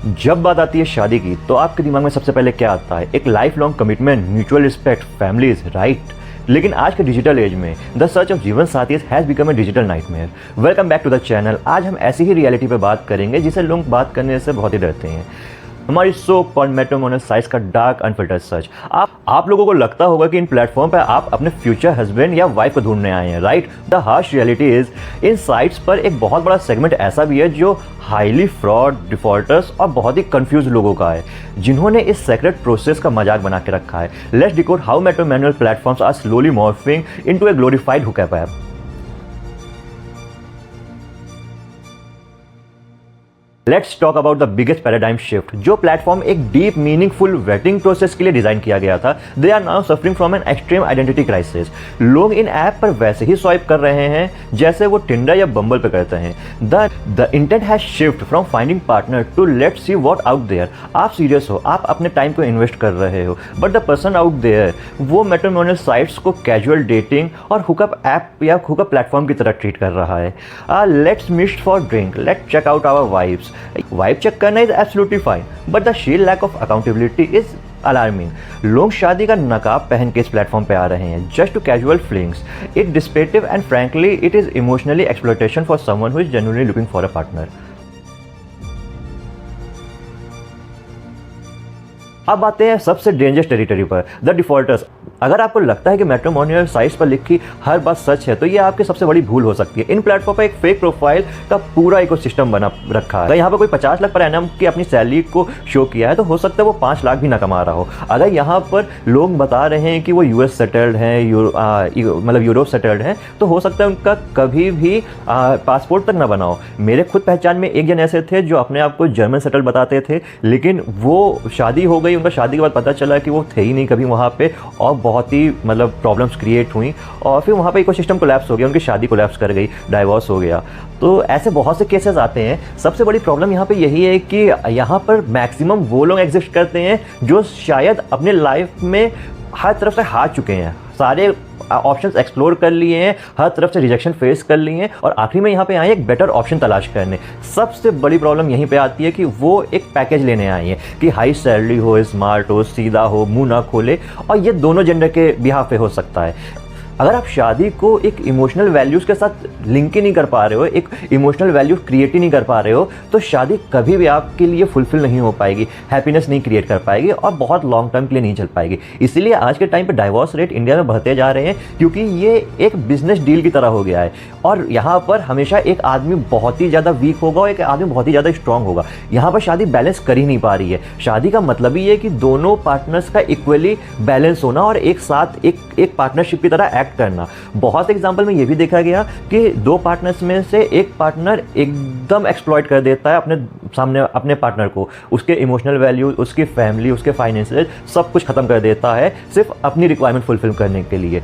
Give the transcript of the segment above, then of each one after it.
जब बात आती है शादी की तो आपके दिमाग में सबसे पहले क्या आता है? एक lifelong commitment, mutual respect, families, right? लेकिन आज के डिजिटल एज में द सर्च ऑफ जीवन साथी has become a digital nightmare. Welcome back to the channel. आज हम ऐसी ही रियलिटी पे बात करेंगे जिसे लोग बात करने से बहुत ही डरते हैं, हमारी सो कॉल्ड मैट्रिमोनियल साइट्स का डार्क अनफिल्टर्ड सच। आप लोगों को लगता होगा कि इन प्लेटफॉर्म पर आप अपने फ्यूचर हस्बैंड या वाइफ को ढूंढने आए हैं, right? The harsh reality is in sites पर एक बहुत बड़ा सेगमेंट ऐसा भी है जो हाईली फ्रॉड, डिफॉल्टर्स और बहुत ही कंफ्यूज लोगों का है, जिन्होंने इस सेक्रेट प्रोसेस का मजाक बना के रखा है। Let's decode how matrimonial platforms are slowly morphing into a glorified hookup app. Let's talk about the biggest paradigm shift. जो प्लेटफॉर्म एक डीप मीनिंगफुल वेटिंग प्रोसेस के लिए डिजाइन किया गया था, they are now suffering from an extreme identity crisis. लोग इन app पर वैसे ही स्वाइप कर रहे हैं जैसे वो टिंडर या बम्बल पे करते हैं। The intent has shift from finding partner to let's see what out there. आप सीरियस हो, आप अपने टाइम को इन्वेस्ट कर रहे हो, but the person out there वो मैट्रिमोनियल साइट्स को कैजुअल डेटिंग और हुकअप ऐप या हुकअप प्लेटफॉर्म की तरह ट्रीट कर रहा है। Let's meet for drink, let's check out our vibes. Vibe check करना is absolutely fine, but the sheer lack of accountability is alarming. लोग शादी का नकाब पहन के इस प्लेटफॉर्म पे आ रहे हैं just to casual flings. It deceptive and frankly it is emotionally exploitation for someone who is genuinely looking for a partner. अब आते हैं सबसे डेंजरस टेरिटरी पर, द डिफॉल्टर्स। अगर आपको लगता है कि मैट्रिमोनियल साइट्स पर लिखी हर बात सच है तो ये आपकी सबसे बड़ी भूल हो सकती है। इन प्लेटफॉर्म पर एक फेक प्रोफाइल का पूरा इकोसिस्टम बना रखा है। अगर यहाँ पर कोई 50 लाख पर एनम की अपनी सैलरी को शो किया है तो हो सकता है वो 5 लाख भी ना कमा रहा हो। अगर यहाँ पर लोग बता रहे हैं कि वो यूएस सेटल्ड हैं, मतलब यूरोप सेटल्ड हैं, तो हो सकता है उनका कभी भी पासपोर्ट तक ना बना हो। मेरे खुद पहचान में एक जन ऐसे थे जो अपने आप को जर्मन सेटल्ड बताते थे, लेकिन वो शादी हो गई, उनका शादी के बाद पता चला कि वो थे ही नहीं कभी वहाँ पे, और बहुत ही मतलब प्रॉब्लम्स क्रिएट हुई और फिर वहाँ पे इकोसिस्टम कोलैप्स हो गया, उनकी शादी कोलैप्स कर गई, डाइवोर्स हो गया। तो ऐसे बहुत से केसेस आते हैं। सबसे बड़ी प्रॉब्लम यहाँ पे यही है कि यहाँ पर मैक्सिमम वो लोग एग्जिस्ट करते हैं जो शायद अपने लाइफ में हर तरफ से हार चुके हैं, सारे ऑप्शंस एक्सप्लोर कर लिए हैं, हर तरफ से रिजेक्शन फेस कर लिए हैं और आखिरी में यहाँ पे आए एक बेटर ऑप्शन तलाश करने। सबसे बड़ी प्रॉब्लम यहीं पे आती है कि वो एक पैकेज लेने आए हैं कि हाई सैलरी हो, स्मार्ट हो, सीधा हो, मुंह ना खोले, और ये दोनों जेंडर के बिहाफ पे हो सकता है। अगर आप शादी को एक इमोशनल वैल्यूज़ के साथ लिंक ही नहीं कर पा रहे हो, एक इमोशनल वैल्यू क्रिएट ही नहीं कर पा रहे हो, तो शादी कभी भी आपके लिए फुलफिल नहीं हो पाएगी, हैप्पीनेस नहीं क्रिएट कर पाएगी और बहुत लॉन्ग टर्म के लिए नहीं चल पाएगी। इसीलिए आज के टाइम पे डाइवोर्स रेट इंडिया में बढ़ते जा रहे हैं, क्योंकि ये एक बिजनेस डील की तरह हो गया है और यहाँ पर हमेशा एक आदमी बहुत ही ज़्यादा वीक होगा और एक आदमी बहुत ही ज़्यादा स्ट्रांग होगा। यहाँ पर शादी बैलेंस कर ही नहीं पा रही है। शादी का मतलब ही है कि दोनों पार्टनर्स का इक्वली बैलेंस होना और एक साथ एक पार्टनरशिप की तरह करना। बहुत एग्जांपल में ये भी देखा गया कि दो पार्टनर्स में से एक पार्टनर एकदम एक्सप्लॉइट कर देता है अपने पार्टनर को, उसके इमोशनल वैल्यू, उसकी फैमिली, उसके फाइनेंसेस, सब कुछ खत्म कर देता है सिर्फ अपनी रिक्वायरमेंट फुलफिल करने के लिए।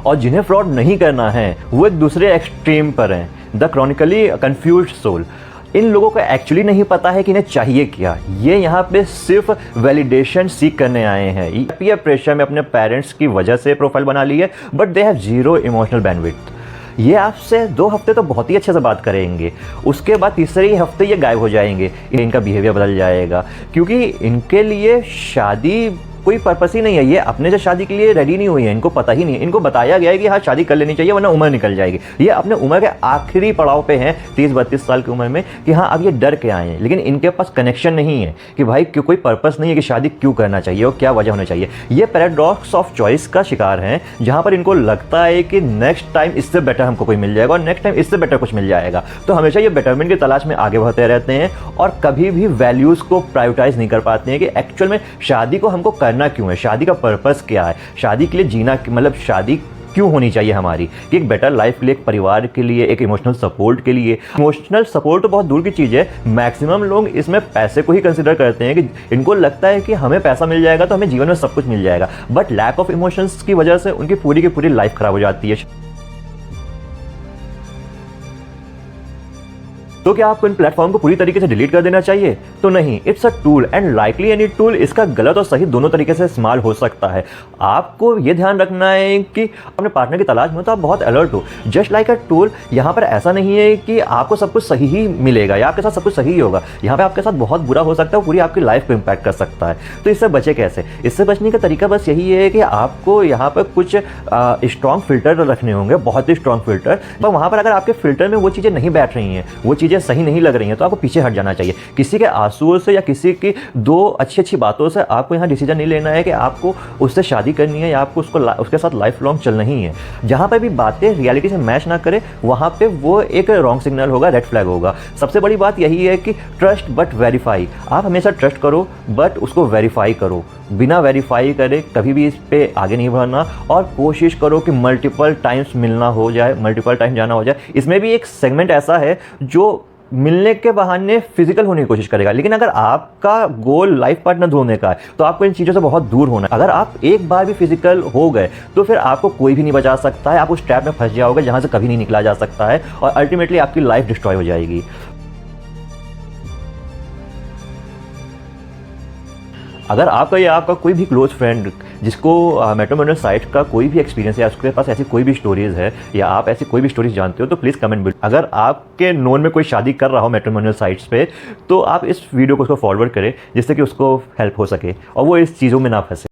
और जिन्हें फ्रॉड नहीं करना है वो एक दूसरे एक्सट्रीम पर हैं, द क्रॉनिकली कंफ्यूज्ड सोल। इन लोगों को एक्चुअली नहीं पता है कि इन्हें चाहिए क्या। ये यहाँ पे सिर्फ वैलिडेशन सीख करने आए हैं। पीयर प्रेशर में अपने पेरेंट्स की वजह से प्रोफाइल बना ली है, but they have zero emotional bandwidth. ये आपसे 2 हफ्ते तो बहुत ही अच्छे से बात करेंगे, उसके बाद तीसरे ही हफ्ते ये गायब हो जाएंगे, इनका बिहेवियर बदल जाएगा, क्योंकि इनके लिए शादी कोई पर्पस ही नहीं है। ये अपने से शादी के लिए रेडी नहीं हुई है, इनको पता ही नहीं है। इनको बताया गया है कि हाँ शादी कर लेनी चाहिए वरना उम्र निकल जाएगी। ये अपने उम्र के आखिरी पड़ाव पे हैं, 30-32 साल की उम्र में, कि हाँ अब ये डर के आए हैं, लेकिन इनके पास कनेक्शन नहीं है कि भाई क्यों, कोई पर्पस नहीं है कि शादी क्यों करना चाहिए और क्या वजह होना चाहिए। ये पैराडॉक्स ऑफ चॉइस का शिकार हैं, जहाँ पर इनको लगता है कि नेक्स्ट टाइम इससे बेटर हमको कोई मिल जाएगा और नेक्स्ट टाइम इससे बेटर कुछ मिल जाएगा। तो हमेशा ये बेटरमेंट की तलाश में आगे बढ़ते रहते हैं और कभी भी वैल्यूज़ को प्रायोरिटाइज नहीं कर पाते हैं कि एक्चुअल में शादी को हमको करना क्यों है, शादी का पर्पस क्या है, शादी के लिए जीना, मतलब शादी क्यों होनी चाहिए हमारी, कि एक बेटर लाइफ के लिए, एक परिवार के लिए, एक इमोशनल सपोर्ट के लिए। इमोशनल सपोर्ट तो बहुत दूर की चीज़ है, मैक्सिमम लोग इसमें पैसे को ही कंसिडर करते हैं कि इनको लगता है कि हमें पैसा मिल जाएगा तो हमें जीवन में सब कुछ मिल जाएगा, बट लैक ऑफ इमोशंस की वजह से उनकी पूरी की पूरी लाइफ खराब हो जाती है। तो क्या आपको इन प्लेटफॉर्म को पूरी तरीके से डिलीट कर देना चाहिए? तो नहीं, it's a tool and likely any tool इसका गलत और सही दोनों तरीके से इस्तेमाल हो सकता है। आपको ये ध्यान रखना है कि अपने पार्टनर की तलाश में तो आप बहुत अलर्ट हो। जस्ट लाइक अ टूल, यहाँ पर ऐसा नहीं है कि आपको सब कुछ सही ही मिलेगा या आपके साथ सब कुछ सही ही होगा। यहाँ पे आपके साथ बहुत बुरा हो सकता है, पूरी आपकी लाइफ को इम्पैक्ट कर सकता है। तो इससे बचे कैसे? इससे बचने का तरीका बस यही है कि आपको यहाँ पर कुछ स्ट्रॉन्ग फिल्टर रखने होंगे, बहुत ही स्ट्रॉन्ग फिल्टर। पर वहाँ पर अगर आपके फिल्टर में वो चीज़ें नहीं बैठ रही हैं, वो चीज़ें सही नहीं लग रही हैं, तो आपको पीछे हट जाना चाहिए। किसी के आंसुओं से या किसी की दो अच्छी अच्छी बातों से आपको यहाँ डिसीजन नहीं लेना है कि आपको उससे शादी करनी है या आपको उसके साथ लाइफ लॉन्ग चलना ही है। जहाँ पर भी बातें रियलिटी से मैच ना करे, वहाँ पे वो एक रॉन्ग सिग्नल होगा, रेड फ्लैग होगा। सबसे बड़ी बात यही है कि ट्रस्ट बट वेरीफाई। आप हमेशा ट्रस्ट करो बट उसको वेरीफाई करो। बिना वेरीफाई करे कभी भी इस पे आगे नहीं बढ़ना, और कोशिश करो कि मल्टीपल टाइम्स मिलना हो जाए, मल्टीपल टाइम जाना हो जाए। इसमें भी एक सेगमेंट ऐसा है जो मिलने के बहाने फिजिकल होने की कोशिश करेगा, लेकिन अगर आपका गोल लाइफ पार्टनर ढूंढने का है तो आपको इन चीज़ों से बहुत दूर होना है। अगर आप एक बार भी फिजिकल हो गए तो फिर आपको कोई भी नहीं बचा सकता है। आप उस ट्रैप में फंस जाओगे जहाँ से कभी नहीं निकला जा सकता है, और अल्टीमेटली आपकी लाइफ डिस्ट्रॉय हो जाएगी। अगर आपका या आपका कोई भी क्लोज फ्रेंड जिसको मैट्रिमोनियल साइट का कोई भी एक्सपीरियंस है या उसके पास ऐसी कोई भी स्टोरीज है या आप ऐसी कोई भी स्टोरीज जानते हो, तो प्लीज़ कमेंट बिलो। अगर आपके नोन में कोई शादी कर रहा हो मैट्रिमोनियल साइट्स पे, तो आप इस वीडियो को उसको फॉरवर्ड करें जिससे कि उसको हेल्प हो सके और वो इस चीज़ों में ना फंसे।